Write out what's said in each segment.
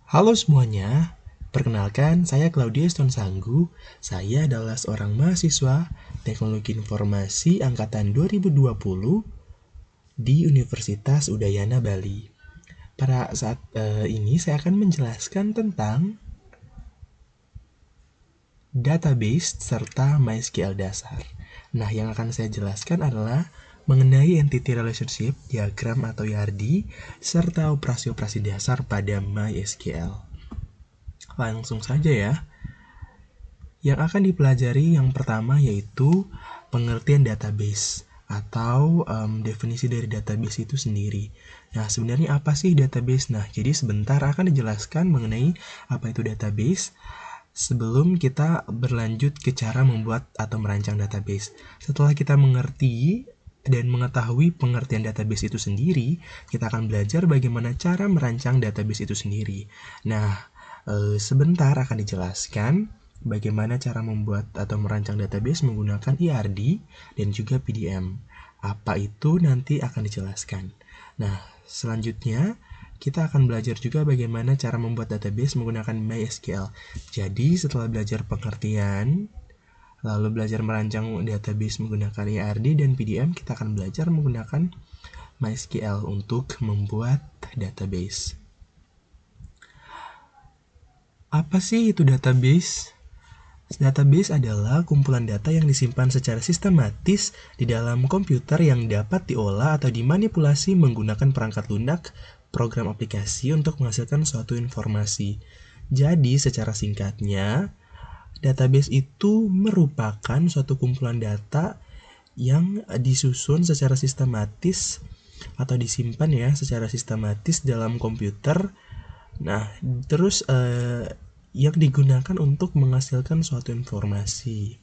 Halo semuanya, perkenalkan saya Claudius Tonsanggu. Saya adalah seorang mahasiswa Teknologi Informasi Angkatan 2020 di Universitas Udayana, Bali. Pada saat ini saya akan menjelaskan tentang database serta MySQL dasar. Nah, yang akan saya jelaskan adalah mengenai Entity Relationship, diagram atau ERD, serta operasi-operasi dasar pada MySQL. Langsung saja ya. Yang akan dipelajari yang pertama yaitu pengertian database atau definisi dari database itu sendiri. Nah, sebenarnya apa sih database? Nah, jadi sebentar akan dijelaskan mengenai apa itu database sebelum kita berlanjut ke cara membuat atau merancang database. Setelah kita mengerti dan mengetahui pengertian database itu sendiri, kita akan belajar bagaimana cara merancang database itu sendiri. Nah, sebentar akan dijelaskan bagaimana cara membuat atau merancang database menggunakan ERD dan juga PDM. Apa itu nanti akan dijelaskan. Nah, selanjutnya kita akan belajar juga bagaimana cara membuat database menggunakan MySQL. Jadi, setelah belajar pengertian, lalu belajar merancang database menggunakan ERD dan PDM, kita akan belajar menggunakan MySQL untuk membuat database. Apa sih itu database? Database adalah kumpulan data yang disimpan secara sistematis di dalam komputer yang dapat diolah atau dimanipulasi menggunakan perangkat lunak, program aplikasi untuk menghasilkan suatu informasi. Jadi, secara singkatnya, database itu merupakan suatu kumpulan data yang disusun secara sistematis atau disimpan ya secara sistematis dalam komputer. Nah, terus yang digunakan untuk menghasilkan suatu informasi.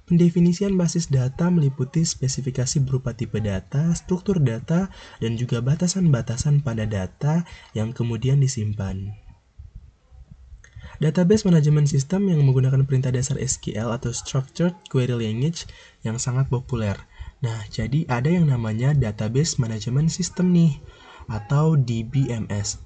Pendefinisian basis data meliputi spesifikasi berupa tipe data, struktur data, dan juga batasan-batasan pada data yang kemudian disimpan. Database Management System yang menggunakan perintah dasar SQL atau Structured Query Language yang sangat populer. Nah, jadi ada yang namanya Database Management System nih, atau DBMS.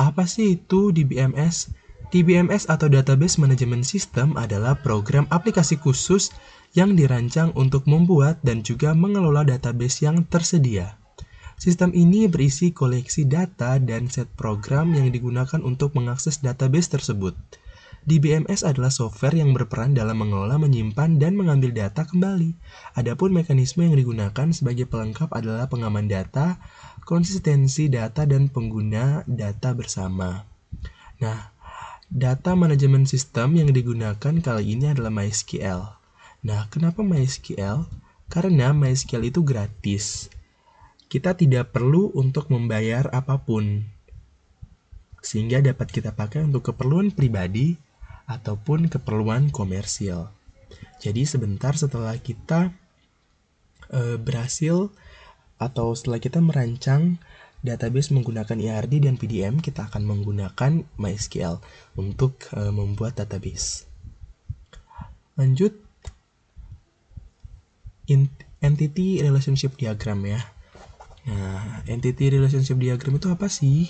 Apa sih itu DBMS? DBMS atau Database Management System adalah program aplikasi khusus yang dirancang untuk membuat dan juga mengelola database yang tersedia. Sistem ini berisi koleksi data dan set program yang digunakan untuk mengakses database tersebut. DBMS adalah software yang berperan dalam mengelola, menyimpan, dan mengambil data kembali. Adapun mekanisme yang digunakan sebagai pelengkap adalah pengaman data, konsistensi data, dan pengguna data bersama. Nah, data manajemen sistem yang digunakan kali ini adalah MySQL. Nah, kenapa MySQL? Karena MySQL itu gratis. Kita tidak perlu untuk membayar apapun, sehingga dapat kita pakai untuk keperluan pribadi ataupun keperluan komersial. Jadi sebentar setelah kita berhasil atau setelah kita merancang database menggunakan ERD dan PDM, kita akan menggunakan MySQL untuk membuat database. Lanjut, Entity Relationship Diagram ya. Nah, Entity Relationship Diagram itu apa sih?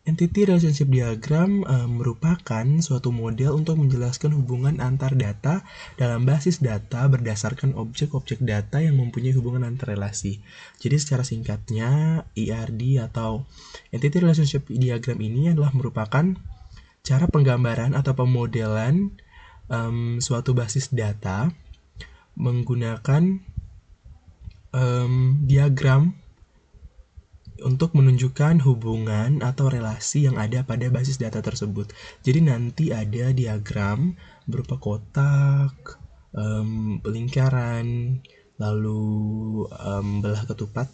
Entity Relationship Diagram merupakan suatu model untuk menjelaskan hubungan antar data dalam basis data berdasarkan objek-objek data yang mempunyai hubungan antar relasi. Jadi secara singkatnya, ERD atau Entity Relationship Diagram ini adalah merupakan cara penggambaran atau pemodelan suatu basis data menggunakan diagram untuk menunjukkan hubungan atau relasi yang ada pada basis data tersebut. Jadi nanti ada diagram berupa kotak, lingkaran, lalu belah ketupat.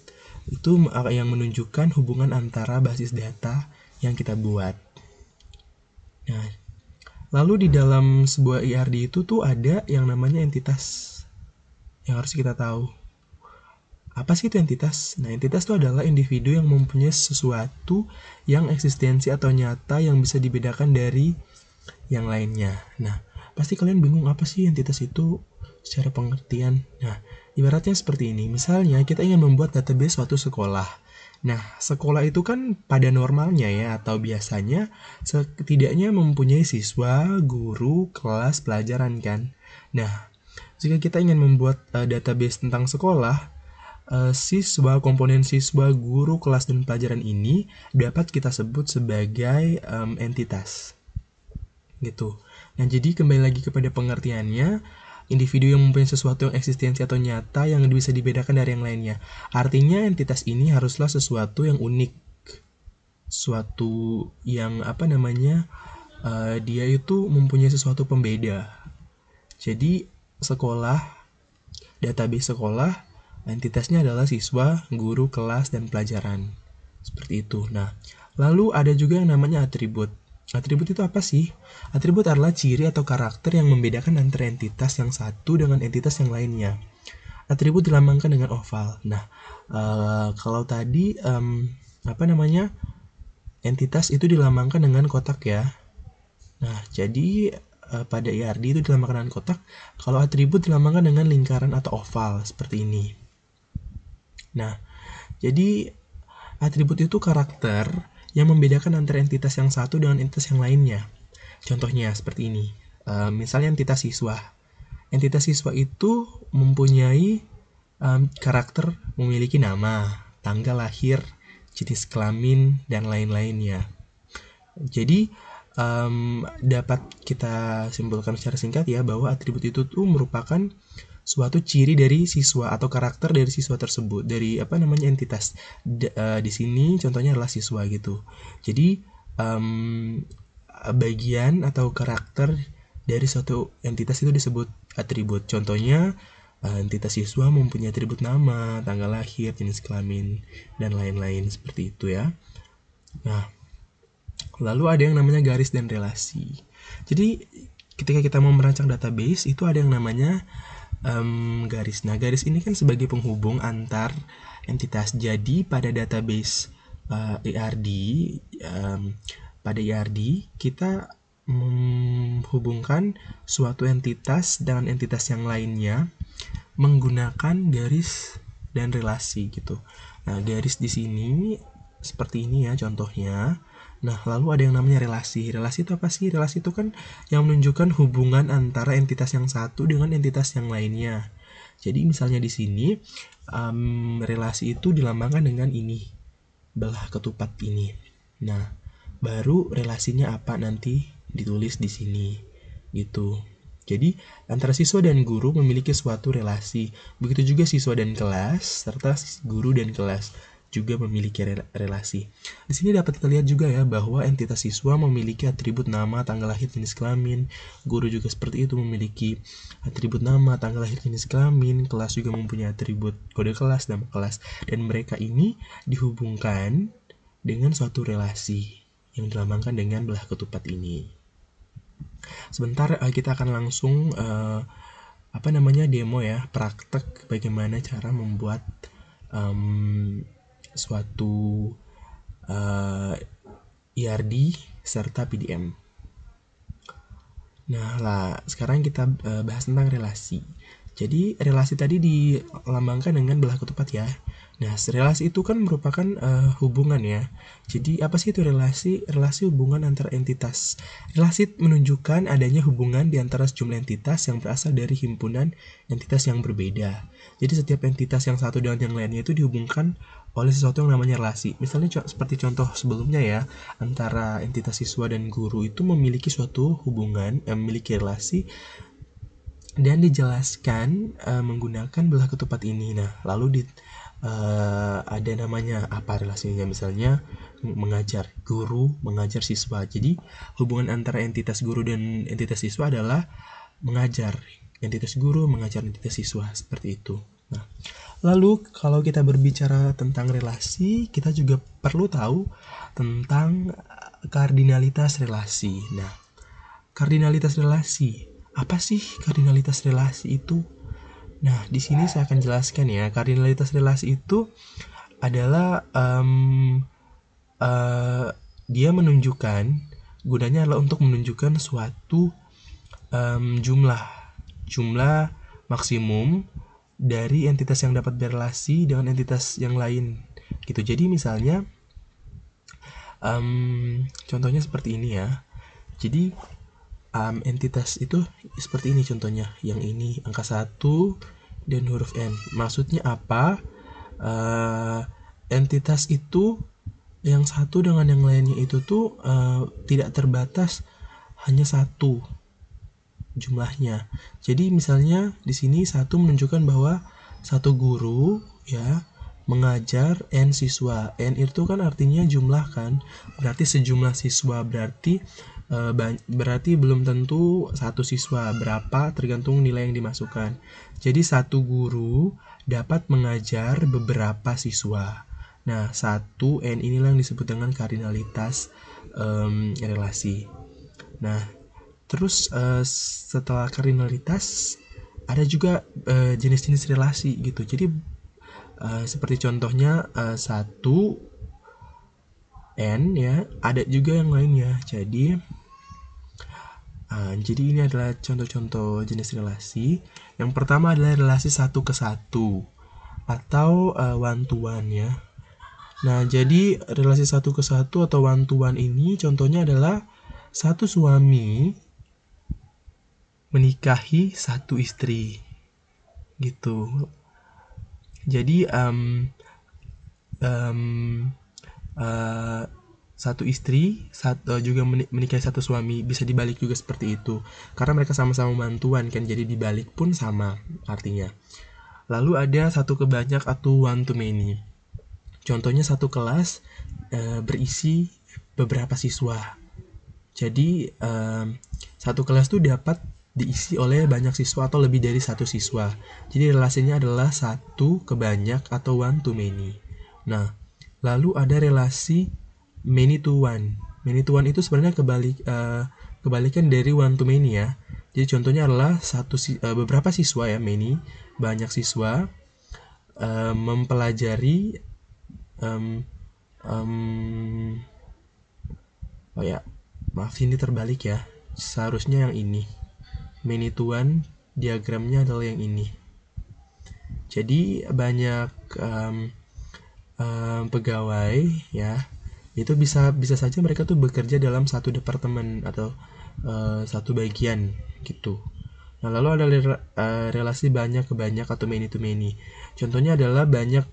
Itu yang menunjukkan hubungan antara basis data yang kita buat. Nah, lalu di dalam sebuah ERD itu tuh ada yang namanya entitas yang harus kita tahu. Apa sih itu entitas? Nah, entitas itu adalah individu yang mempunyai sesuatu yang eksistensi atau nyata yang bisa dibedakan dari yang lainnya. Nah, pasti kalian bingung apa sih entitas itu secara pengertian. Nah, ibaratnya seperti ini. Misalnya, kita ingin membuat database suatu sekolah. Nah, sekolah itu kan pada normalnya ya atau biasanya setidaknya mempunyai siswa, guru, kelas, pelajaran kan. Nah, jika kita ingin membuat database tentang sekolah, siswa, komponen siswa, guru, kelas, dan pelajaran ini dapat kita sebut sebagai entitas gitu. Nah, jadi kembali lagi kepada pengertiannya, individu yang mempunyai sesuatu yang eksistensi atau nyata yang bisa dibedakan dari yang lainnya. Artinya entitas ini haruslah sesuatu yang unik, suatu yang dia itu mempunyai sesuatu pembeda. Jadi sekolah, database sekolah, entitasnya adalah siswa, guru, kelas, dan pelajaran. Seperti itu. Nah, lalu ada juga yang namanya atribut. Atribut itu apa sih? Atribut adalah ciri atau karakter yang membedakan antara entitas yang satu dengan entitas yang lainnya. Atribut dilambangkan dengan oval. Nah, kalau tadi entitas itu dilambangkan dengan kotak ya. Nah, jadi pada IRD itu dilambangkan dengan kotak. Kalau atribut dilambangkan dengan lingkaran atau oval seperti ini. Nah, jadi atribut itu karakter yang membedakan antara entitas yang satu dengan entitas yang lainnya. Contohnya seperti ini. Misalnya entitas siswa. Entitas siswa itu mempunyai karakter memiliki nama, tanggal lahir, jenis kelamin, dan lain-lainnya. Jadi dapat kita simpulkan secara singkat ya bahwa atribut itu tuh merupakan suatu ciri dari siswa atau karakter dari siswa tersebut, dari entitas. Di sini contohnya adalah siswa gitu. Jadi bagian atau karakter dari suatu entitas itu disebut atribut. Contohnya entitas siswa mempunyai atribut nama, tanggal lahir, jenis kelamin, dan lain-lain seperti itu ya. Nah, lalu ada yang namanya garis dan relasi. Jadi ketika kita mau merancang database itu ada yang namanya garis. Nah, garis ini kan sebagai penghubung antar entitas. Jadi pada database IRD, pada IRD kita menghubungkan suatu entitas dengan entitas yang lainnya menggunakan garis dan relasi gitu. Nah, garis di sini seperti ini ya contohnya. Nah, lalu ada yang namanya relasi. Relasi itu apa sih? Relasi itu kan yang menunjukkan hubungan antara entitas yang satu dengan entitas yang lainnya. Jadi misalnya di sini relasi itu dilambangkan dengan ini, belah ketupat ini. Nah, baru relasinya apa nanti ditulis di sini gitu. Jadi antara siswa dan guru memiliki suatu relasi. Begitu juga siswa dan kelas serta guru dan kelas juga memiliki relasi. Di sini dapat kita lihat juga ya bahwa entitas siswa memiliki atribut nama, tanggal lahir, jenis kelamin. Guru juga seperti itu memiliki atribut nama, tanggal lahir, jenis kelamin. Kelas juga mempunyai atribut kode kelas, nama kelas. Dan mereka ini dihubungkan dengan suatu relasi yang dilambangkan dengan belah ketupat ini. Sebentar kita akan langsung demo ya, praktek bagaimana cara membuat suatu IRD serta PDM. Nah, sekarang kita bahas tentang relasi. Jadi relasi tadi dilambangkan dengan belah ketupat ya. Nah, relasi itu kan merupakan hubungan ya. Jadi apa sih itu relasi? Relasi hubungan antara entitas. Relasi menunjukkan adanya hubungan di antara sejumlah entitas yang berasal dari himpunan entitas yang berbeda. Jadi setiap entitas yang satu dengan yang lainnya itu dihubungkan oleh sesuatu yang namanya relasi. Misalnya seperti contoh sebelumnya ya, antara entitas siswa dan guru itu memiliki suatu hubungan, memiliki relasi dan dijelaskan menggunakan belah ketupat ini. Nah, lalu ada namanya apa relasinya, misalnya mengajar, guru mengajar siswa. Jadi hubungan antara entitas guru dan entitas siswa adalah mengajar, entitas guru mengajar entitas siswa, seperti itu. Nah, lalu kalau kita berbicara tentang relasi, kita juga perlu tahu tentang kardinalitas relasi. Nah, kardinalitas relasi, apa sih kardinalitas relasi itu? Nah, di sini saya akan jelaskan ya. Kardinalitas relasi itu adalah dia menunjukkan, gunanya adalah untuk menunjukkan suatu jumlah maksimum dari entitas yang dapat berelasi dengan entitas yang lain gitu. Jadi misalnya contohnya seperti ini ya. Jadi entitas itu seperti ini contohnya. Yang ini angka 1 dan huruf N. Maksudnya apa? Entitas itu yang satu dengan yang lainnya itu tuh tidak terbatas hanya satu jumlahnya. Jadi misalnya di sini satu menunjukkan bahwa satu guru ya mengajar N siswa. N itu kan artinya jumlah kan. Berarti sejumlah siswa, berarti belum tentu satu siswa, berapa tergantung nilai yang dimasukkan. Jadi satu guru dapat mengajar beberapa siswa. Nah, satu N inilah yang disebut dengan kardinalitas relasi. Nah, terus setelah kardinalitas ada juga jenis-jenis relasi gitu. Jadi seperti contohnya 1 N ya, ada juga yang lainnya. Jadi ini adalah contoh-contoh jenis relasi. Yang pertama adalah relasi 1 ke 1 atau one to one ya. Nah, jadi relasi 1 ke 1 atau one to one ini contohnya adalah satu suami menikahi satu istri gitu. Jadi satu istri juga menikahi satu suami, bisa dibalik juga seperti itu karena mereka sama-sama mantuan kan, jadi dibalik pun sama artinya. Lalu ada satu ke banyak atau one to many. Contohnya satu kelas berisi beberapa siswa. Jadi satu kelas itu dapat diisi oleh banyak siswa atau lebih dari satu siswa. Jadi relasinya adalah satu ke banyak atau one to many. Nah, lalu ada relasi many to one. Many to one itu sebenarnya kebalikan dari one to many ya. Jadi contohnya adalah beberapa siswa ya, many, banyak siswa mempelajari maaf ini terbalik ya. Seharusnya yang ini. Many to one diagramnya adalah yang ini. Jadi banyak pegawai ya, itu bisa saja mereka tuh bekerja dalam satu departemen atau satu bagian gitu. Nah, lalu ada relasi banyak ke banyak atau many to many. Contohnya adalah banyak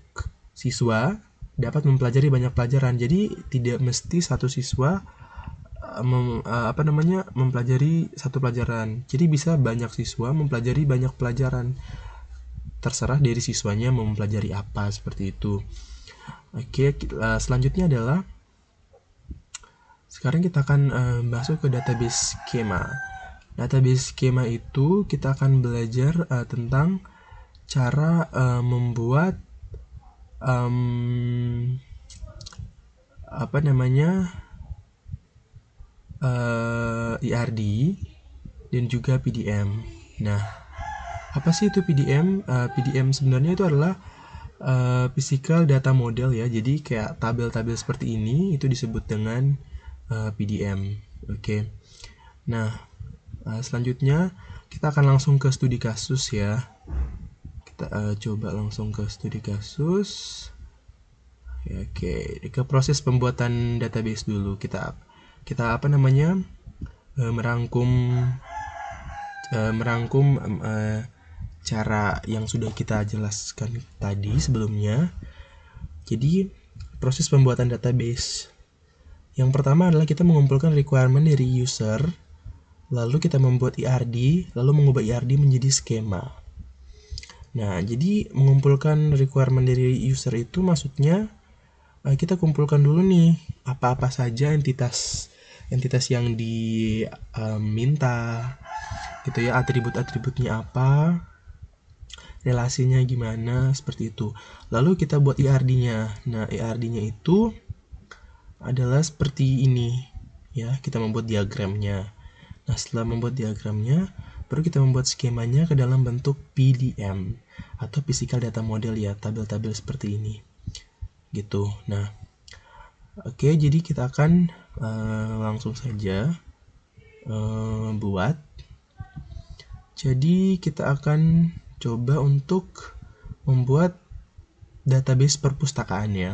siswa dapat mempelajari banyak pelajaran. Jadi tidak mesti satu siswa mempelajari satu pelajaran. Jadi bisa banyak siswa mempelajari banyak pelajaran. Terserah dari siswanya mau mempelajari apa, seperti itu. Oke, selanjutnya adalah sekarang kita akan masuk ke database skema. Database skema itu kita akan belajar tentang cara membuat IRD dan juga PDM. Nah, apa sih itu PDM? PDM sebenarnya itu adalah physical data model ya. Jadi kayak tabel-tabel seperti ini itu disebut dengan PDM. Oke. Nah, selanjutnya kita akan langsung ke studi kasus ya. Kita coba langsung ke studi kasus. Ya, oke, ke proses pembuatan database dulu. Kita merangkum cara yang sudah kita jelaskan tadi sebelumnya. Jadi proses pembuatan database, yang pertama adalah kita mengumpulkan requirement dari user, lalu kita membuat IRD, lalu mengubah IRD menjadi skema. Nah, jadi mengumpulkan requirement dari user itu maksudnya kita kumpulkan dulu nih apa-apa saja entitas yang diminta gitu ya, atribut-atributnya apa, relasinya gimana, seperti itu. Lalu kita buat IRD-nya. Nah, IRD-nya itu adalah seperti ini ya, kita membuat diagramnya. Nah, setelah membuat diagramnya, baru kita membuat skemanya ke dalam bentuk PDM atau physical data model ya, tabel-tabel seperti ini gitu. Nah, oke, jadi kita akan langsung saja buat. Jadi kita akan coba untuk membuat database perpustakaan ya.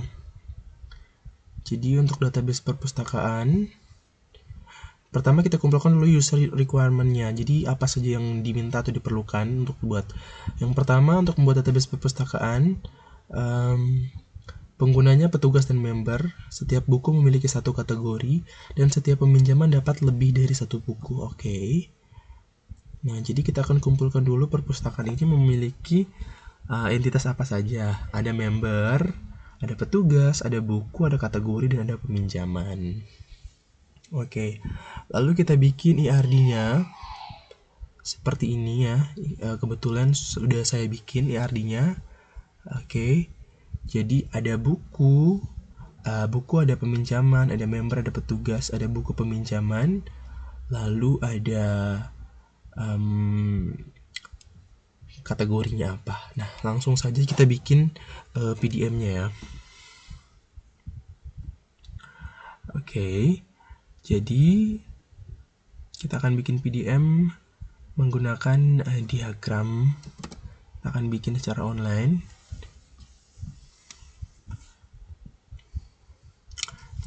Jadi untuk database perpustakaan, pertama kita kumpulkan dulu user requirement-nya. Jadi apa saja yang diminta atau diperlukan untuk buat. Yang pertama untuk membuat database perpustakaan, penggunanya petugas dan member. Setiap buku memiliki satu kategori dan setiap peminjaman dapat lebih dari satu buku. Oke. Nah, jadi kita akan kumpulkan dulu perpustakaan ini memiliki entitas apa saja. Ada member, ada petugas, ada buku, ada kategori, dan ada peminjaman. Oke, lalu kita bikin IRD-nya seperti ini ya. Kebetulan sudah saya bikin IRD-nya. Oke, jadi ada buku, buku ada peminjaman, ada member, ada petugas, ada buku peminjaman, lalu ada kategorinya apa. Nah, langsung saja kita bikin PDM-nya ya. Oke, jadi kita akan bikin PDM menggunakan diagram. Kita akan bikin secara online.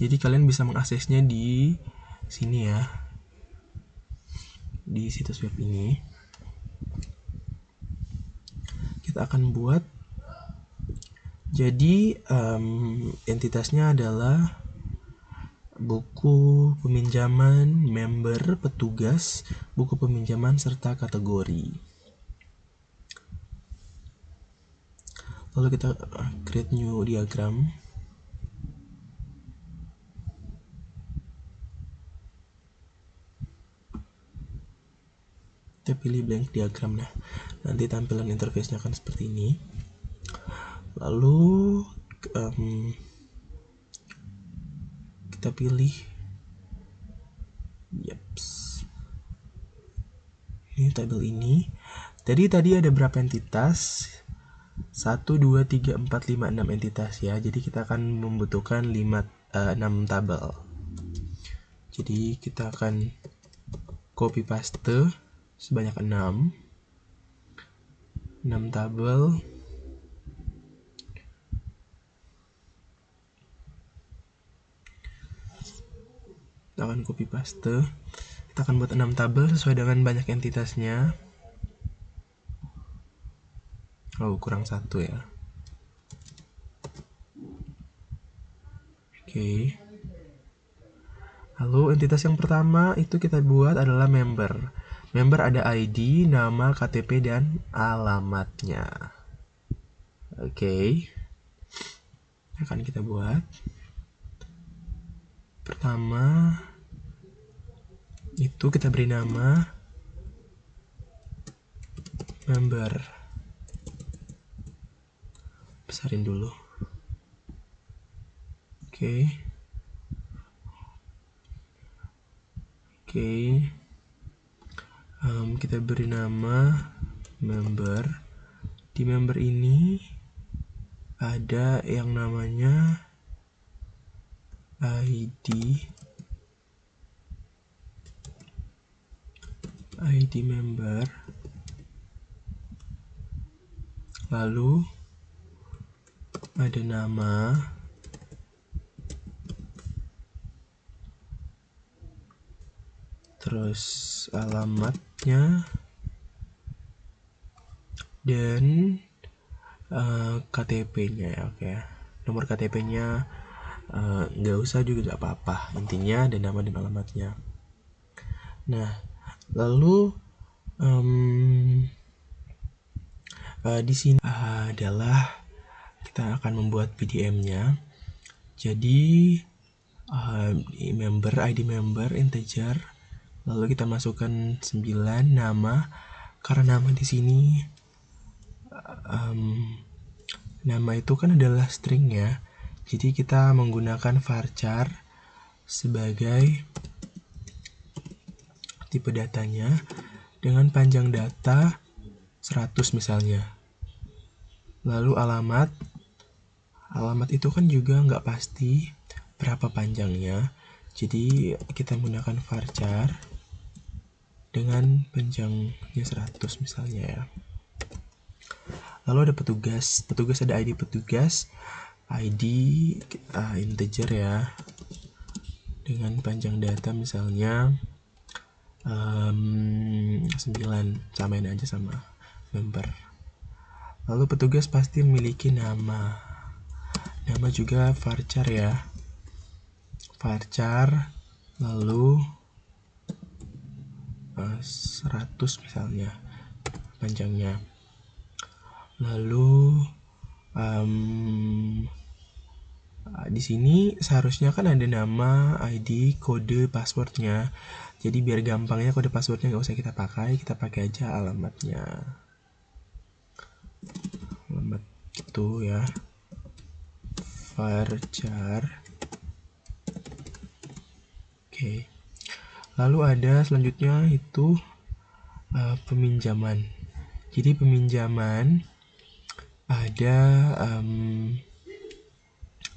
Jadi kalian bisa mengaksesnya di sini ya, di situs web ini. Kita akan buat, jadi entitasnya adalah buku peminjaman, member, petugas, buku peminjaman, serta kategori. Lalu kita create new diagram. Kita pilih blank diagram. Nah, nanti tampilan interface-nya akan seperti ini. Lalu kita pilih ini tabel ini. Tadi ada berapa entitas? 1, 2, 3, 4, 5, 6 entitas ya. Jadi kita akan membutuhkan 6 tabel. Jadi kita akan copy paste sebanyak 6 tabel. Kita akan copy paste. Kita akan buat 6 tabel sesuai dengan banyak entitasnya. Oh, kurang 1 ya. Oke. Lalu entitas yang pertama itu kita buat adalah member. Member ada ID, nama, KTP, dan alamatnya. Oke. Akan kita buat. Pertama itu kita beri nama member. Besarin dulu. Oke. Kita beri nama member. Di member ini ada yang namanya ID member. Lalu ada nama, terus alamatnya, dan KTP-nya ya. Oke. Nomor KTP-nya nggak usah juga, nggak apa-apa. Intinya ada nama dan alamatnya. Nah, lalu di sini adalah kita akan membuat PDM-nya. Jadi member, ID member, integer. Lalu kita masukkan 9 nama. Karena nama di sini nama itu kan adalah string ya. Jadi kita menggunakan varchar sebagai tipe datanya dengan panjang data 100 misalnya. Lalu alamat itu kan juga nggak pasti berapa panjangnya. Jadi kita menggunakan varchar dengan panjangnya 100 misalnya ya. Lalu ada petugas ada ID petugas. ID integer ya, dengan panjang data misalnya 9, samain aja sama member. Lalu petugas pasti memiliki nama juga varchar ya, varchar lalu 100 misalnya panjangnya. Lalu di sini seharusnya kan ada nama, ID, kode, passwordnya. Jadi biar gampangnya kode passwordnya nggak usah kita pakai aja alamatnya. Alamat itu ya, varchar. Oke. Lalu ada selanjutnya itu peminjaman. Jadi peminjaman ada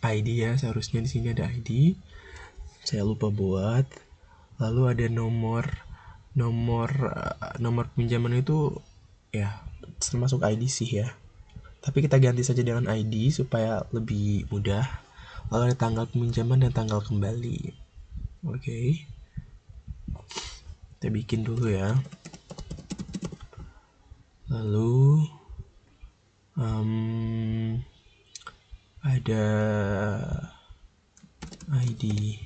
ID ya, seharusnya di sini ada ID. Saya lupa buat. Lalu ada nomor peminjaman itu ya termasuk ID sih ya. Tapi kita ganti saja dengan ID supaya lebih mudah. Lalu ada tanggal peminjaman dan tanggal kembali. Oke. Kita bikin dulu ya. Lalu ada ID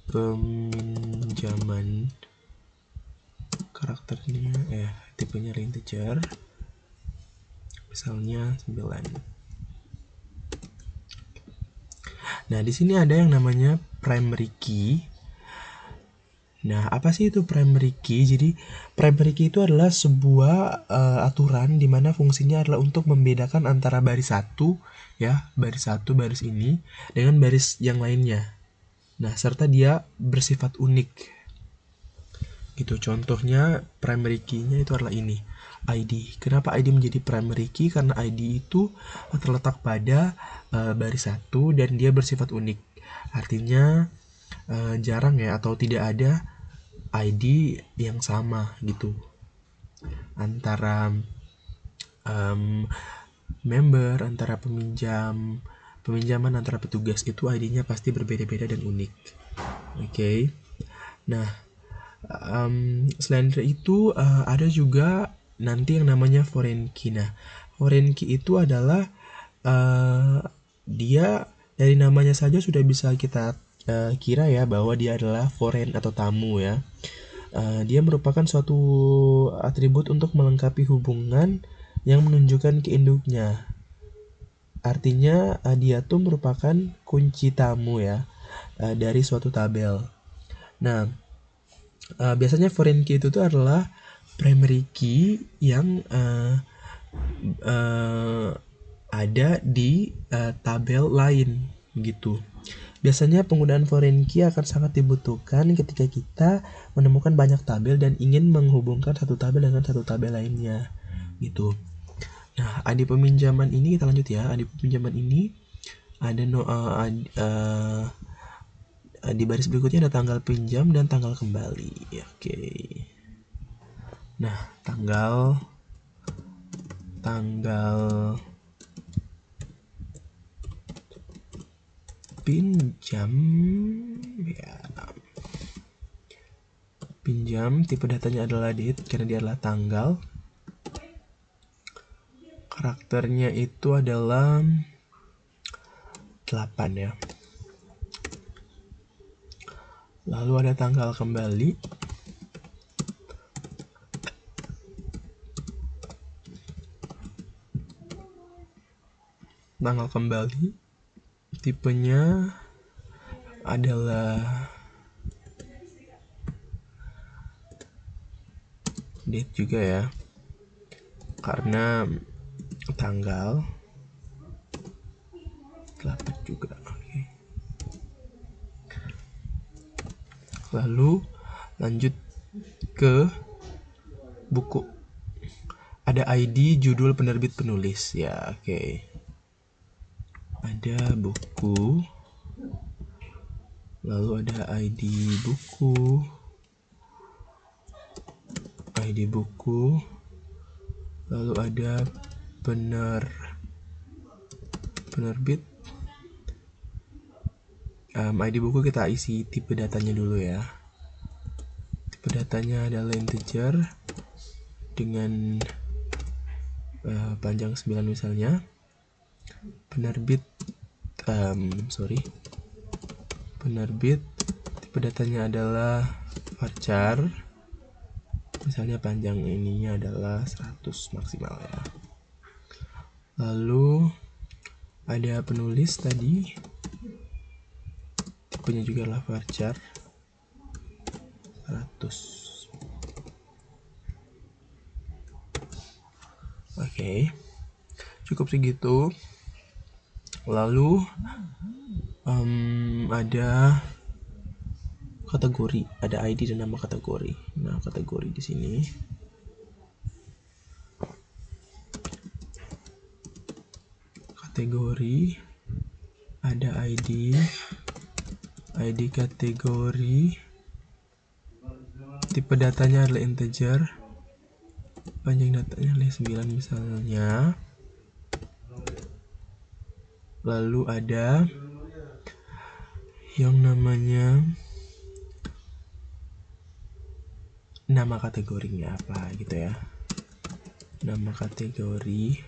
peminjaman, karakternya tipenya integer, misalnya 9. Nah, di sini ada yang namanya primary key. Nah, apa sih itu primary key? Jadi, primary key itu adalah sebuah aturan di mana fungsinya adalah untuk membedakan antara baris 1 ya, baris ini dengan baris yang lainnya. Nah, serta dia bersifat unik. Gitu. Contohnya primary key-nya itu adalah ini, ID. Kenapa ID menjadi primary key? Karena ID itu terletak pada baris 1 dan dia bersifat unik. Artinya jarang ya atau tidak ada ID yang sama gitu antara member, antara peminjaman antara petugas itu ID-nya pasti berbeda-beda dan unik. Oke. Nah, selain dari itu ada juga nanti yang namanya foreign key. Nah, foreign key itu adalah dia dari namanya saja sudah bisa kita kira ya bahwa dia adalah foreign atau tamu ya. Dia merupakan suatu atribut untuk melengkapi hubungan yang menunjukkan ke induknya. Artinya dia tuh merupakan kunci tamu ya dari suatu tabel. Nah, biasanya foreign key itu tuh adalah primary key yang ada di tabel lain gitu. Biasanya penggunaan foreign key akan sangat dibutuhkan ketika kita menemukan banyak tabel dan ingin menghubungkan satu tabel dengan satu tabel lainnya gitu. Nah, ID peminjaman ini kita lanjut ya. ID peminjaman ini ada di baris berikutnya ada tanggal pinjam dan tanggal kembali. Oke. Nah, tanggal pinjam ya. Pinjam, tipe datanya adalah date karena dia adalah tanggal. Karakternya itu adalah 8 ya. Lalu ada tanggal kembali. Tanggal kembali tipenya adalah date juga ya, karena tanggal 8 juga. Oke. Lalu lanjut ke buku. Ada ID, judul, penerbit, penulis ya. Oke. Ada buku. Lalu ada ID buku. Lalu ada penerbit. ID buku kita isi tipe datanya dulu ya. Tipe datanya adalah integer dengan panjang 9 misalnya. Penerbit tipe datanya adalah varchar, misalnya panjang ininya adalah 100 maksimal ya. Lalu ada penulis tadi, tipenya juga adalah varchar 100. Oke, cukup segitu. Lalu ada kategori, ada ID dan nama kategori. Nah, kategori di sini kategori ada ID kategori, tipe datanya adalah integer, panjang datanya adalah 9 misalnya. Lalu ada yang namanya nama kategorinya apa gitu ya. Nama kategori,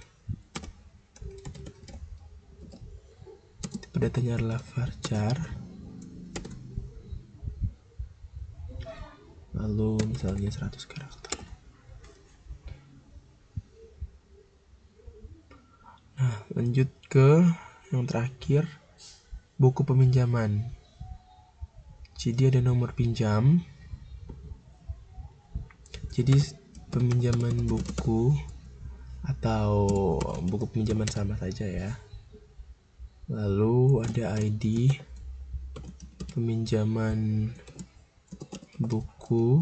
tipe datanya adalah varchar. Lalu misalnya 100 karakter. Nah, lanjut ke yang terakhir, buku peminjaman. Jadi ada nomor pinjam. Jadi peminjaman buku atau buku peminjaman sama saja ya. Lalu ada ID peminjaman buku.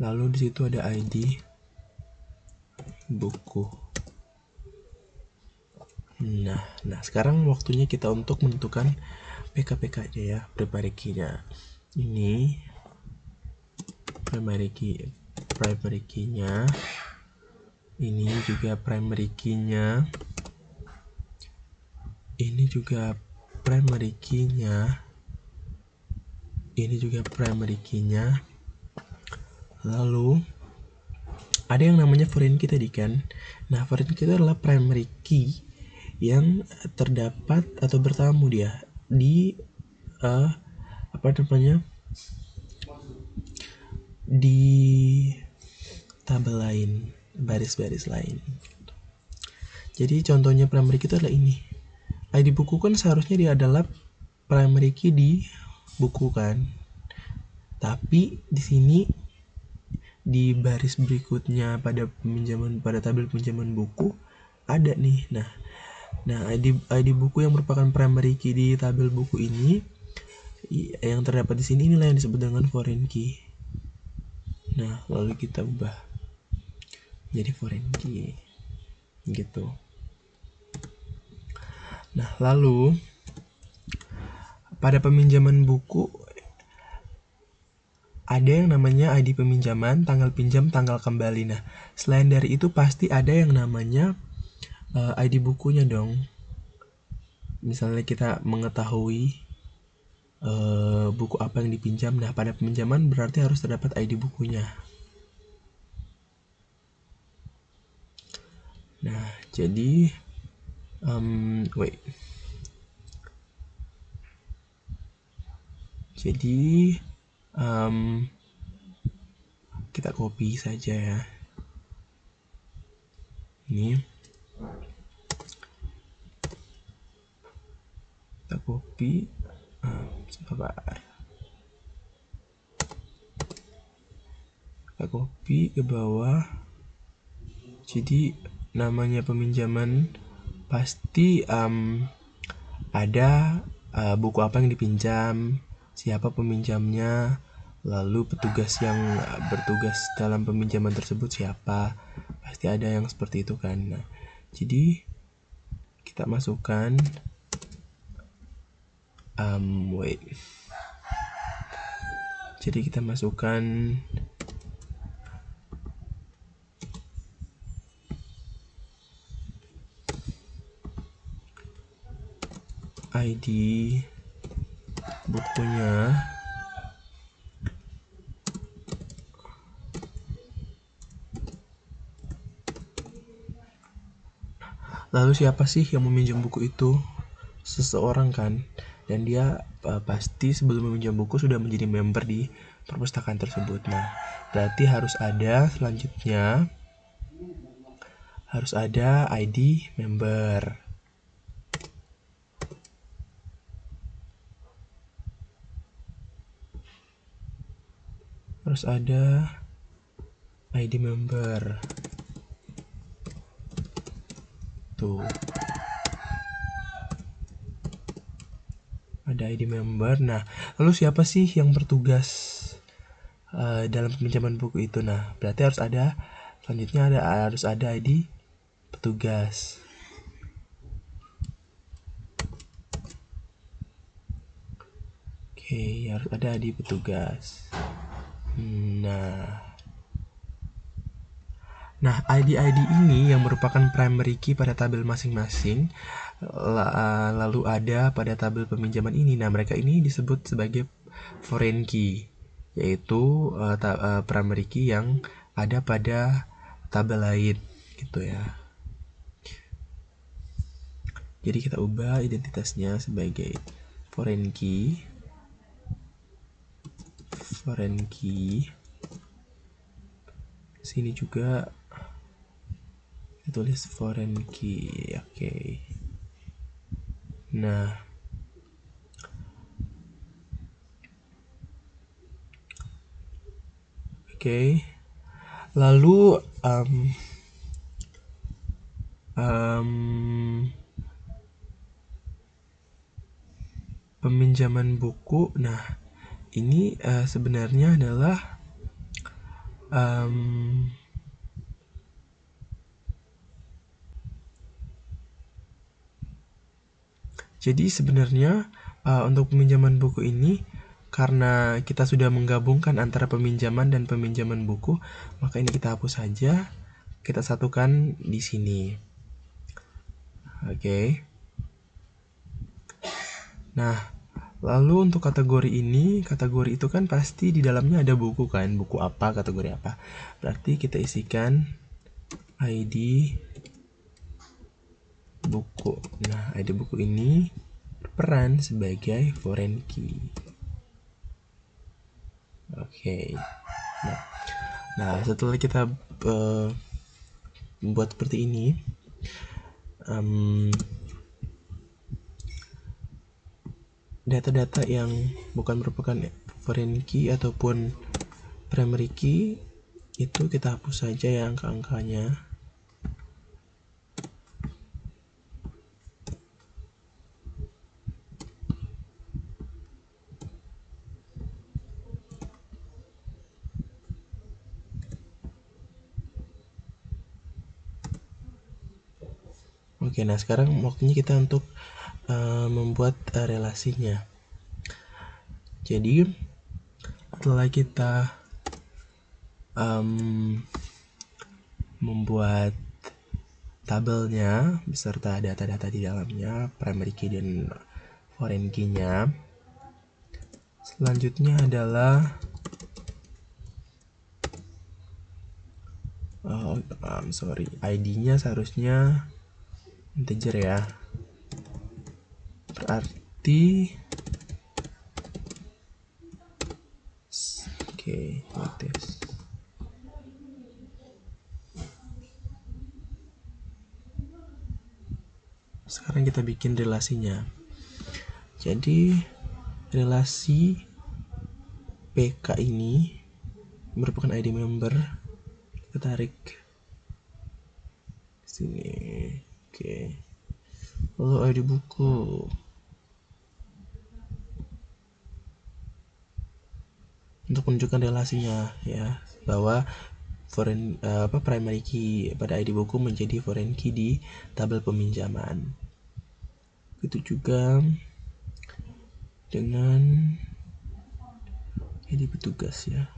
Lalu di situ ada ID buku. Nah, sekarang waktunya kita untuk menentukan PK aja ya, primary key-nya. Ini primary key-nya. Ini juga primary key-nya. Ini juga primary key-nya. Ini juga primary key-nya. Lalu ada yang namanya foreign key tadi kan. Nah, foreign key itu adalah primary key yang terdapat atau bertamu dia di di tabel lain, baris-baris lain. Jadi contohnya primary key itu adalah ini. ID buku kan seharusnya dia adalah primary key di buku kan. Tapi di sini di baris berikutnya pada tabel peminjaman buku ada nih. Nah, ID buku yang merupakan primary key di tabel buku ini yang terdapat di sini, inilah yang disebut dengan foreign key. Nah, lalu kita ubah jadi foreign key gitu. Nah, lalu pada peminjaman buku ada yang namanya ID peminjaman, tanggal pinjam, tanggal kembali. Nah, selain dari itu pasti ada yang namanya ID bukunya dong. Misalnya kita mengetahui buku apa yang dipinjam. Nah, pada peminjaman berarti harus terdapat ID bukunya. Nah, jadi Jadi kita copy saja ya. Ini kita copy. Sabar. Kita copy ke bawah. Jadi namanya peminjaman pasti ada buku apa yang dipinjam, siapa peminjamnya, lalu petugas yang bertugas dalam peminjaman tersebut siapa. Pasti ada yang seperti itu kan. Nah, jadi kita masukkan jadi kita masukkan ID bukunya. Lalu siapa sih yang meminjam buku itu? Seseorang kan, dan dia pasti sebelum meminjam buku sudah menjadi member di perpustakaan tersebut. Nah, berarti harus ada selanjutnya, harus ada ID member. Harus ada ID member. Tuh. Ada ID member. Nah, lalu siapa sih yang bertugas dalam peminjaman buku itu? Nah, berarti harus ada selanjutnya harus ada ID petugas. Oke, harus ada ID petugas. Nah, ID-ID ini yang merupakan primary key pada tabel masing-masing, lalu ada pada tabel peminjaman ini. Nah, mereka ini disebut sebagai foreign key, yaitu primary key yang ada pada tabel lain, gitu ya. Jadi kita ubah identitasnya sebagai foreign key. Sini juga tulis foreign key. Oke. Nah, oke. Lalu peminjaman buku. Nah, ini sebenarnya adalah jadi sebenarnya untuk peminjaman buku ini, karena kita sudah menggabungkan antara peminjaman dan peminjaman buku, maka ini kita hapus saja, kita satukan di sini. Oke. Nah, lalu untuk kategori ini, kategori itu kan pasti di dalamnya ada buku kan, buku apa, kategori apa. Berarti kita isikan ID buku. Nah, ID buku ini berperan sebagai foreign key. Oke. Nah, setelah kita membuat seperti ini, data-data yang bukan merupakan foreign key ataupun primary key itu kita hapus saja ya angka-angkanya. Oke, nah sekarang waktunya kita untuk membuat relasinya. Jadi setelah kita membuat tabelnya beserta data-data di dalamnya, primary key dan foreign key-nya, selanjutnya adalah ID-nya seharusnya integer ya. Berarti notice. Sekarang kita bikin relasinya. Jadi relasi PK ini merupakan ID member. Kita tarik sini. Oke. Lalu ID buku. Untuk menunjukkan relasinya ya, bahwa primary key pada ID buku menjadi foreign key di tabel peminjaman. Itu juga dengan ID petugas ya.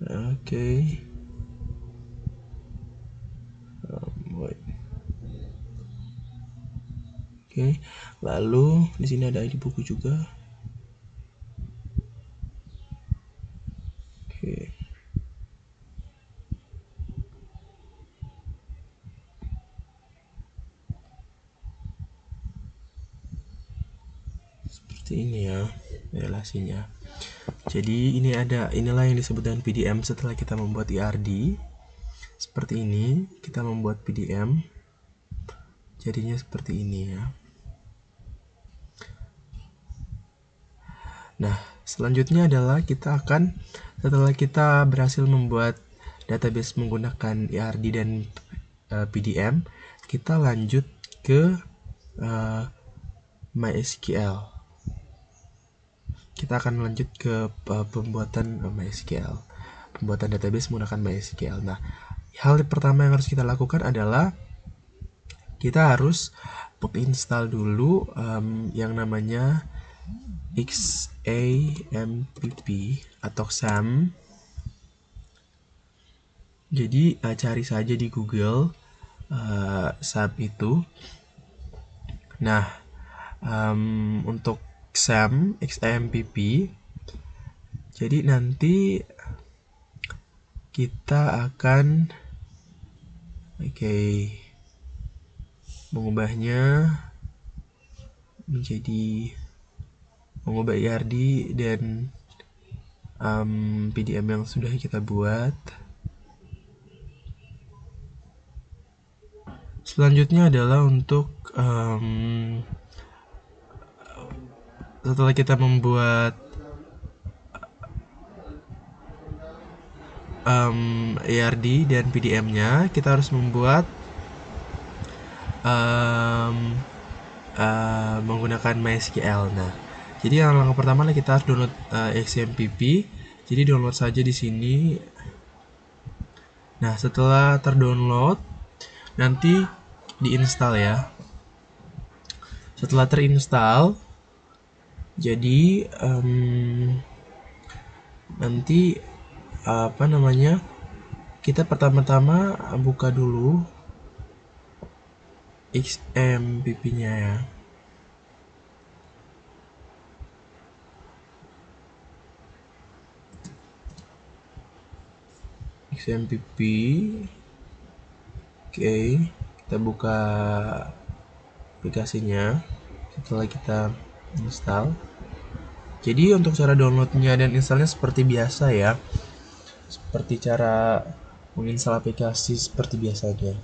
Oke. Oke, lalu di sini ada ID buku juga. Oke. Seperti ini ya relasinya. Jadi inilah yang disebut dengan PDM setelah kita membuat IRD. Seperti ini, kita membuat PDM. Jadinya seperti ini ya. Nah, selanjutnya adalah setelah kita berhasil membuat database menggunakan IRD dan PDM, kita lanjut ke MySQL. Kita akan lanjut ke pembuatan MySQL, pembuatan database menggunakan MySQL. Nah, hal pertama yang harus kita lakukan adalah kita harus install dulu yang namanya XAMPP atau XAMPP. Jadi cari saja di Google XAMPP itu. Nah, untuk XAMPP, jadi nanti kita akan mengubah IRD dan PDM yang sudah kita buat. Selanjutnya adalah untuk setelah kita membuat IRD dan PDM-nya, kita harus membuat menggunakan MySQL. Nah, jadi yang langkah pertama kita harus download XAMPP. Jadi download saja di sini. Nah, setelah terdownload, nanti diinstal ya. Setelah terinstall, jadi nanti kita pertama-tama buka dulu XAMPP-nya ya. XAMPP. Oke, kita buka aplikasinya setelah kita install. Jadi untuk cara downloadnya dan installnya seperti biasa ya, seperti cara menginstal aplikasi seperti biasanya.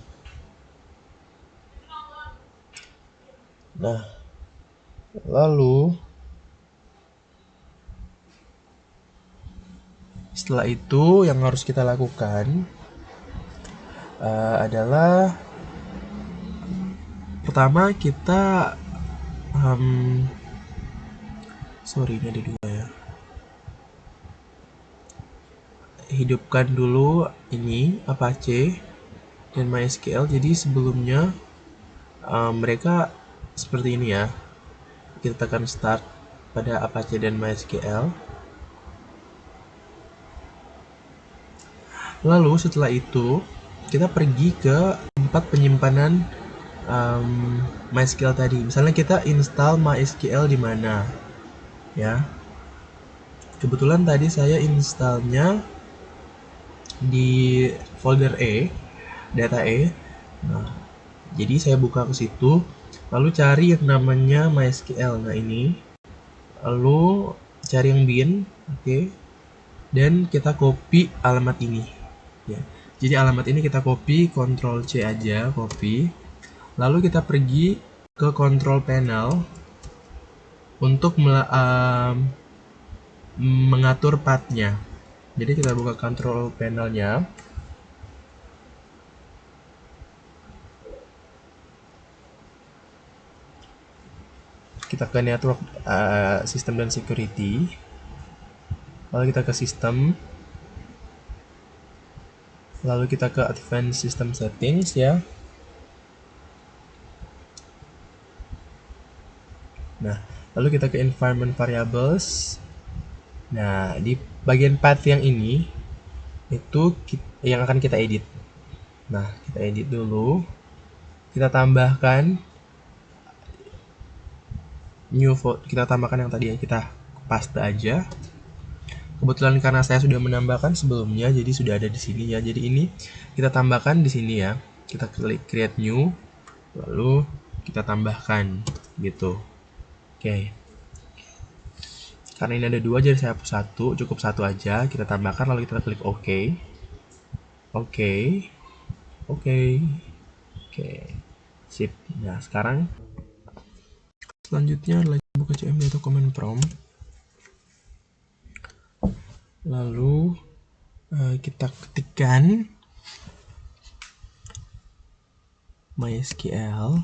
Nah, lalu setelah itu yang harus kita lakukan adalah pertama kita ini ada dua ya. Hidupkan dulu ini Apache dan MySQL. Jadi sebelumnya mereka seperti ini ya. Kita tekan start pada Apache dan MySQL. Lalu setelah itu kita pergi ke tempat penyimpanan MySQL tadi. Misalnya kita install MySQL di mana ya. Kebetulan tadi saya installnya di folder data E. Nah, jadi saya buka ke situ, lalu cari yang namanya MySQL. Nah, ini. Lalu cari yang bin, oke. Dan kita copy alamat ini. Ya. Jadi alamat ini kita copy, Ctrl C aja, copy. Lalu kita pergi ke control panel untuk mengatur path-nya. Jadi kita buka control panelnya. Kita ke network, sistem dan security. Lalu kita ke sistem. Lalu kita ke advanced system settings ya. Nah, lalu kita ke environment variables. Nah, di bagian path yang ini itu yang akan kita edit. Nah, kita edit dulu. Kita tambahkan kita tambahkan yang tadi yang kita paste aja. Kebetulan karena saya sudah menambahkan sebelumnya, jadi sudah ada di sini ya. Jadi ini kita tambahkan di sini ya. Kita klik create new, lalu kita tambahkan gitu. Oke. Karena ini ada dua, jadi saya hapus satu, cukup satu aja. Kita tambahkan, lalu kita klik OK. Oke. Sip. Nah, sekarang selanjutnya adalah buka CMD atau command prompt. Lalu kita ketikkan MySQL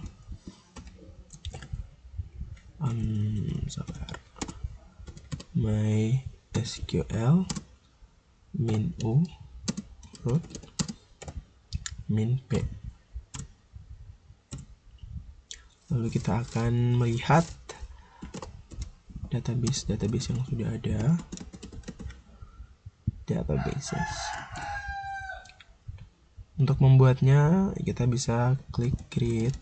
MySQL min u root min p. Lalu kita akan melihat database yang sudah ada. Databases. Untuk membuatnya kita bisa klik create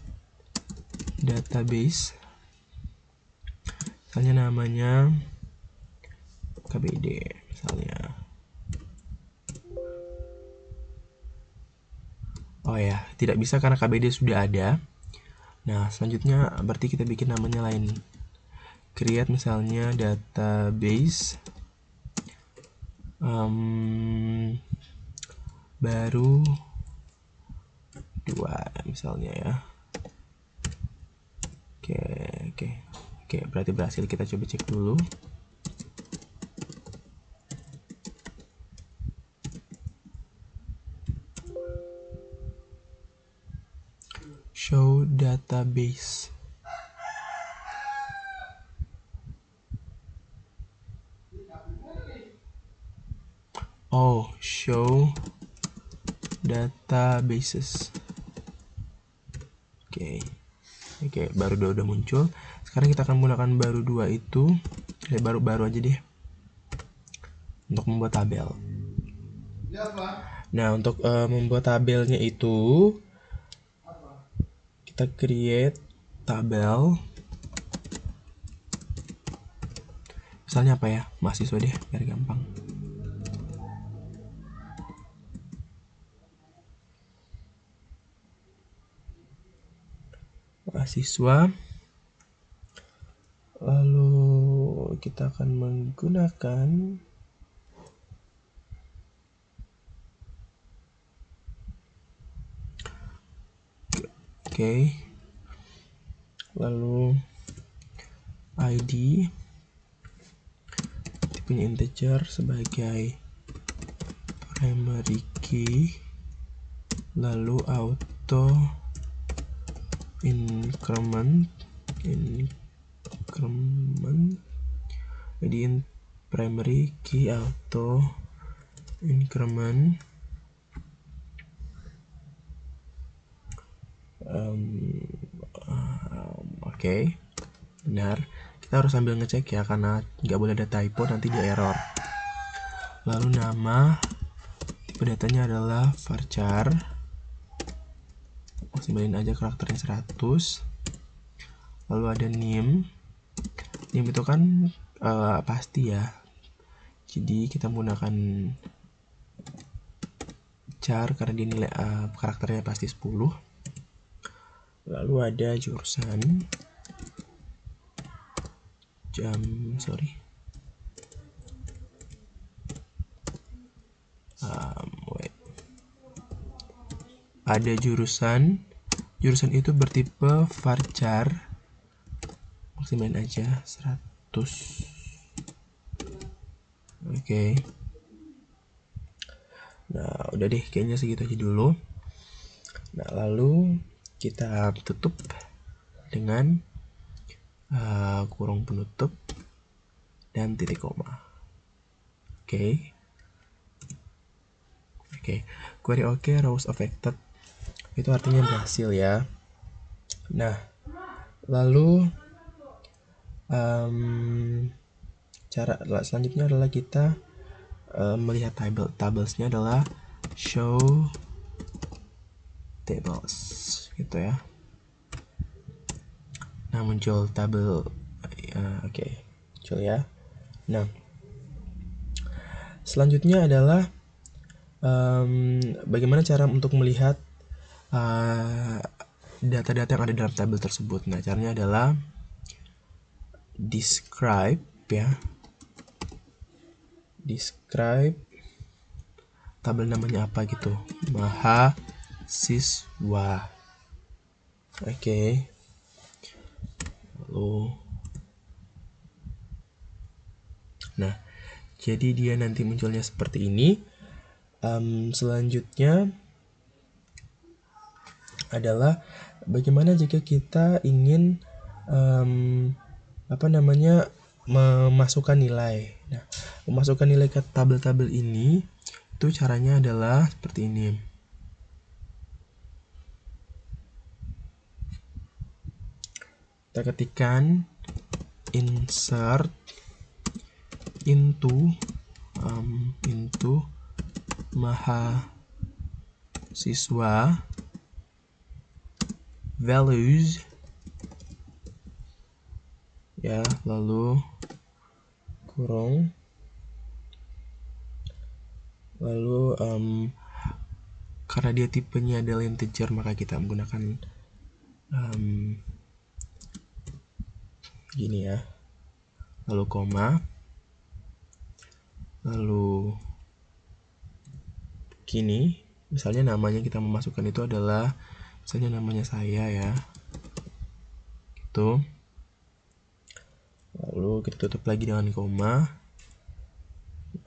database. Misalnya namanya KBD misalnya. Oh ya, tidak bisa karena KBD sudah ada. Nah, selanjutnya berarti kita bikin namanya lain. Create misalnya database baru 2 misalnya ya. Oke, berarti berhasil. Kita coba cek dulu. Show database. Oh, show databases. Oke, baru 2 udah muncul. Sekarang kita akan menggunakan baru 2 itu, baru aja deh, untuk membuat tabel. Nah, untuk membuat tabelnya itu kita create tabel. Misalnya apa ya? Mahasiswa deh, biar gampang. Mahasiswa. Lalu kita akan menggunakan lalu ID tipenya integer sebagai primary key, lalu auto increment jadi primary key auto increment Oke, benar. Kita harus sambil ngecek ya, karena nggak boleh ada typo, nanti dia error. Lalu nama, tipe datanya adalah varchar. Maksimalin aja karakternya 100. Lalu ada name itu kan pasti ya, jadi kita menggunakan char karena dia nilai karakternya pasti 10. Lalu ada jurusan, ada jurusan itu bertipe varchar, maksimalin aja 100. Oke. Nah, udah deh, kayaknya segitu aja dulu. Nah, lalu kita tutup dengan kurung penutup dan titik koma. Oke. Query oke, rows affected. Itu artinya berhasil ya. Nah, lalu cara selanjutnya adalah kita melihat tablesnya adalah show tables gitu ya. Nah, muncul tabel Oke, muncul ya. Nah, selanjutnya adalah bagaimana cara untuk melihat data-data yang ada dalam tabel tersebut. Nah, caranya adalah describe ya. Describe tabel namanya apa gitu. Mahasiswa. Oke. Lalu nah, jadi dia nanti munculnya seperti ini. Selanjutnya adalah bagaimana jika kita ingin memasukkan nilai. Nah, memasukkan nilai ke tabel-tabel ini itu caranya adalah seperti ini. Kita ketikkan insert into mahasiswa values ya, lalu kurung, lalu karena dia tipenya adalah integer maka kita menggunakan gini ya, lalu koma, lalu gini. Misalnya namanya kita memasukkan itu adalah misalnya namanya saya ya, gitu. Lalu kita tutup lagi dengan koma,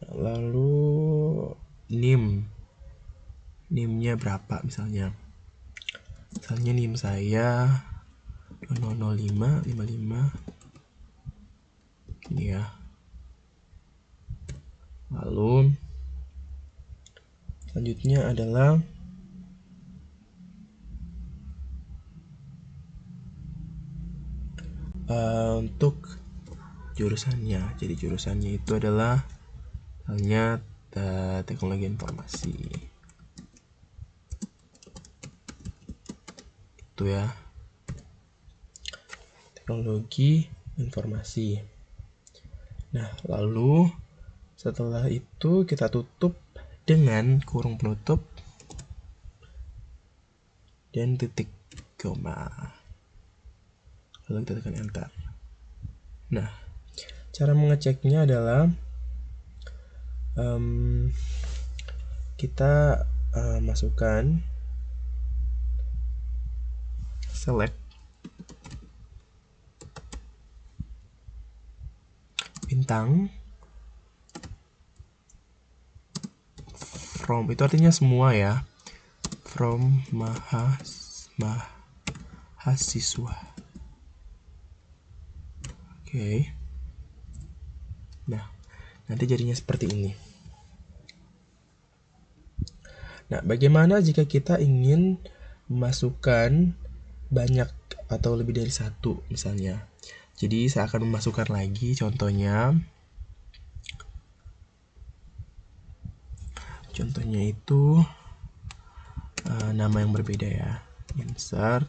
lalu NIM-nya berapa misalnya NIM saya 200555 ini ya. Lalu selanjutnya adalah untuk jurusannya. Jadi jurusannya itu adalah halnya teknologi informasi. Itu ya. Teknologi informasi. Nah, lalu setelah itu kita tutup dengan kurung penutup dan titik koma. Lalu kita tekan enter. Nah, cara mengeceknya adalah kita masukkan select bintang from, itu artinya semua ya, from mahasiswa. Oke. Nah, nanti jadinya seperti ini. Nah, bagaimana jika kita ingin memasukkan banyak atau lebih dari satu misalnya? Jadi saya akan memasukkan lagi contohnya. Contohnya itu nama yang berbeda ya. Insert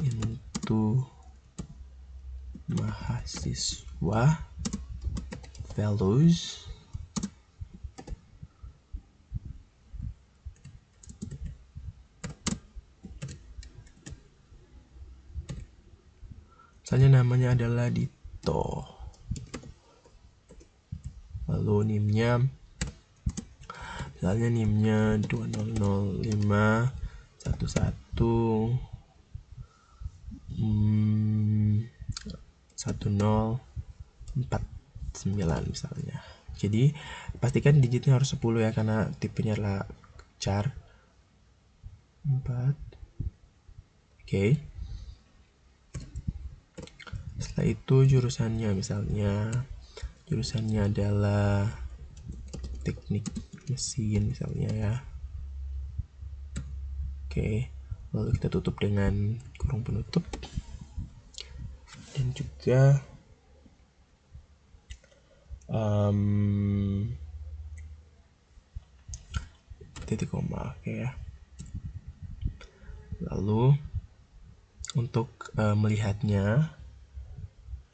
into mahasiswa values misalnya namanya adalah Dito, lalu NIM-nya misalnya NIM-nya 200511 1049 misalnya. Jadi pastikan digitnya harus 10 ya, karena tipenya adalah char 4. Oke. Setelah itu jurusannya, misalnya jurusannya adalah teknik mesin misalnya ya. Oke, lalu kita tutup dengan kurung penutup dan juga titik koma. Oke ya. Lalu untuk melihatnya,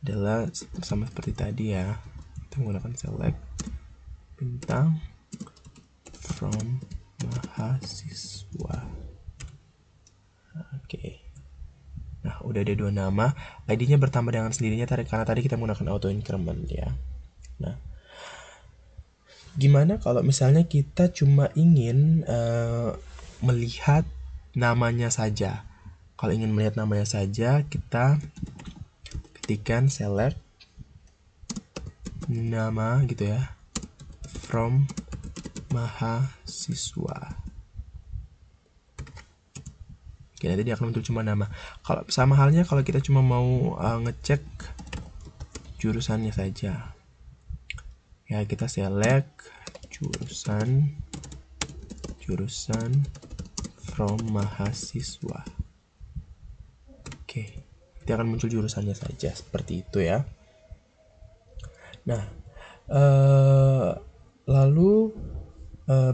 adalah sama seperti tadi ya. Kita menggunakan select bintang from mahasiswa. Oke. Nah, udah ada 2 nama. ID-nya bertambah dengan sendirinya karena tadi kita menggunakan auto increment ya. Nah, gimana kalau misalnya kita cuma ingin melihat namanya saja? Kalau ingin melihat namanya saja, kita ketikkan select nama gitu ya, from mahasiswa. Oke, nanti dia akan muncul cuma nama. Kalau sama halnya kalau kita cuma mau ngecek jurusannya saja, ya kita select jurusan from mahasiswa. Oke, dia akan muncul jurusannya saja seperti itu ya. Nah, lalu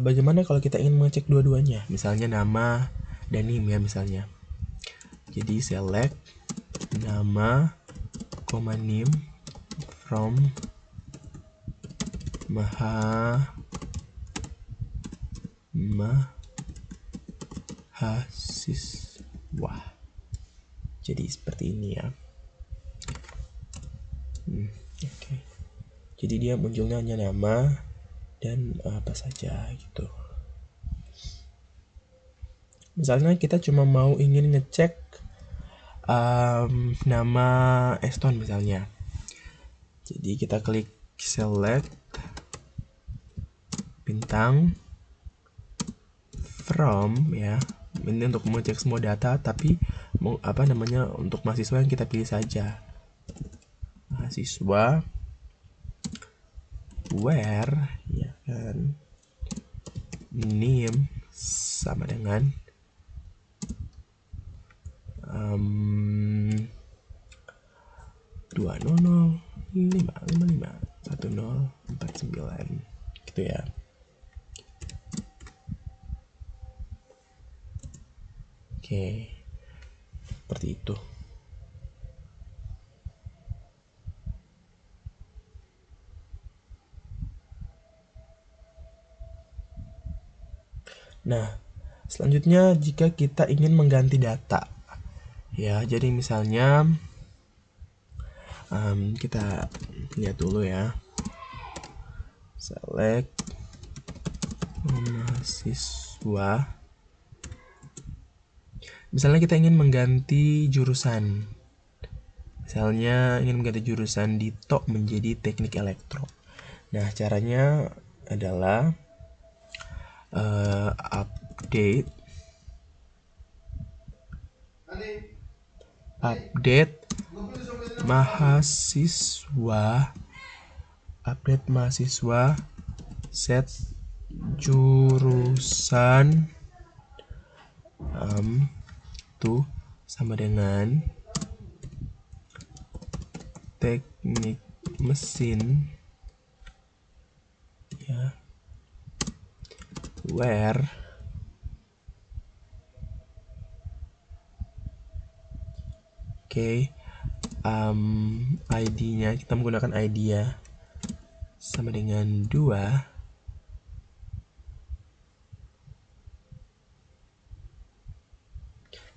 bagaimana kalau kita ingin mengecek dua-duanya? Misalnya nama dan NIM ya misalnya. Jadi select nama, NIM from mahasiswa. Jadi seperti ini ya. Oke. Jadi dia munculnya hanya nama dan apa saja gitu. Misalnya kita cuma mau ingin ngecek nama Eston misalnya. Jadi kita klik select bintang from ya. Ini untuk mengecek semua data, tapi untuk mahasiswa yang kita pilih saja. Mahasiswa where ya kan, name sama dengan 200551049 gitu ya. Oke, seperti itu. Nah, selanjutnya jika kita ingin mengganti data, ya, jadi misalnya kita lihat dulu ya, select mahasiswa. Misalnya kita ingin mengganti jurusan, misalnya ingin mengganti jurusan Dito menjadi teknik elektro. Nah, caranya adalah update mahasiswa set jurusan tuh sama dengan teknik mesin ya, where ID-nya kita menggunakan ID ya, sama dengan 2.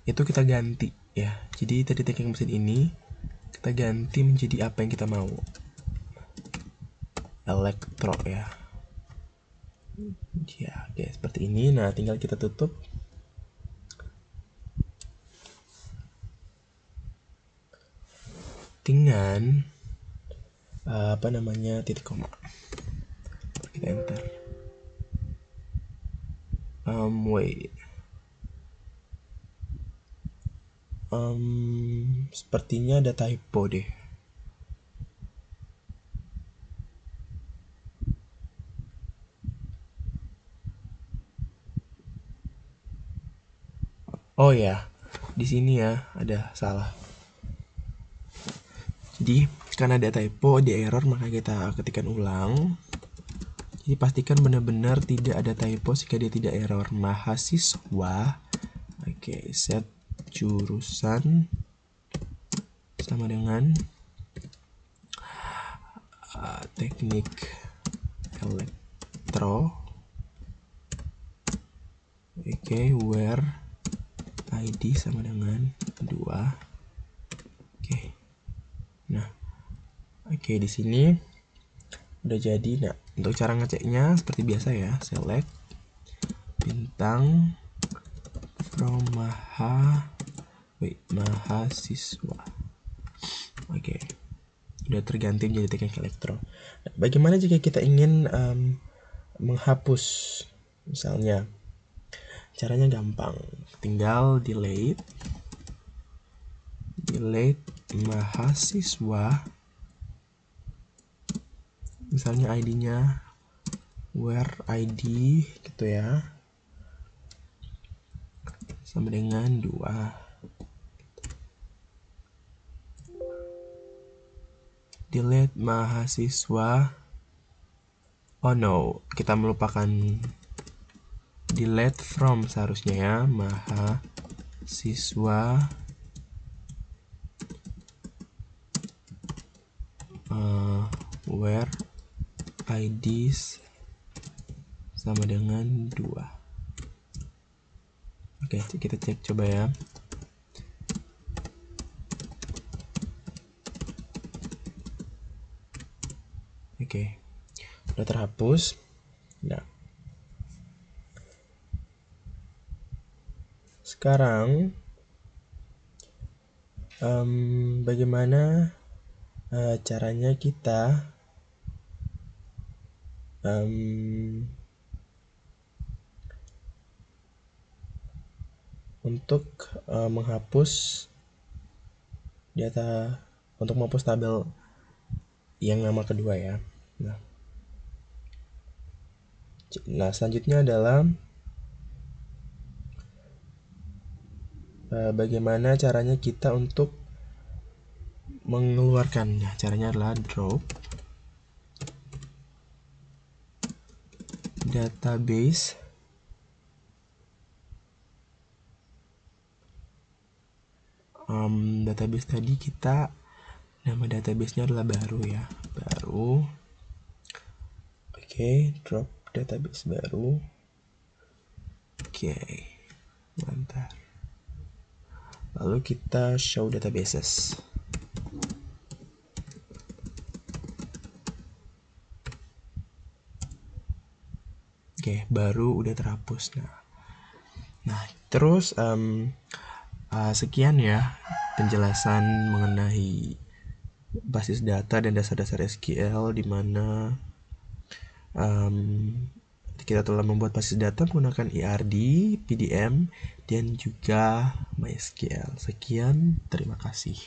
Itu kita ganti ya. Jadi tadi teknik mesin ini kita ganti menjadi apa yang kita mau, elektro ya. Ya, oke, seperti ini. Nah, tinggal kita tutup. Dengan titik koma. Kita enter. Wait. Sepertinya ada typo deh. Oh ya, di sini ya ada salah. Jadi karena ada typo, di error, maka kita ketikkan ulang. Jadi pastikan benar-benar tidak ada typo sehingga dia tidak error. Mahasiswa, set jurusan sama dengan teknik elektro. Oke, where ID sama dengan 2. Oke. Nah, oke, di sini udah jadi. Nah, untuk cara ngeceknya seperti biasa ya, select bintang from mahasiswa. Oke, udah terganti menjadi teknik elektro. Nah, bagaimana jika kita ingin menghapus? Misalnya, caranya gampang, tinggal delete mahasiswa. Misalnya ID-nya where ID gitu ya, sama dengan 2. Delete mahasiswa. Oh no, kita melupakan delete from seharusnya ya, mahasiswa where IDs sama dengan 2. Oke, kita cek coba ya. Oke, udah terhapus. Nah, sekarang bagaimana caranya kita untuk menghapus data, untuk menghapus tabel yang nama kedua ya. Nah, selanjutnya adalah bagaimana caranya kita untuk mengeluarkannya. Caranya adalah drop database database tadi kita, nama databasenya adalah baru ya, baru. Oke, drop database baru. Oke, mantap. Lalu kita show databases. Oke, baru udah terhapus. Nah terus sekian ya penjelasan mengenai basis data dan dasar-dasar SQL, di mana kita telah membuat basis data menggunakan ERD, PDM, dan juga MySQL. Sekian, terima kasih.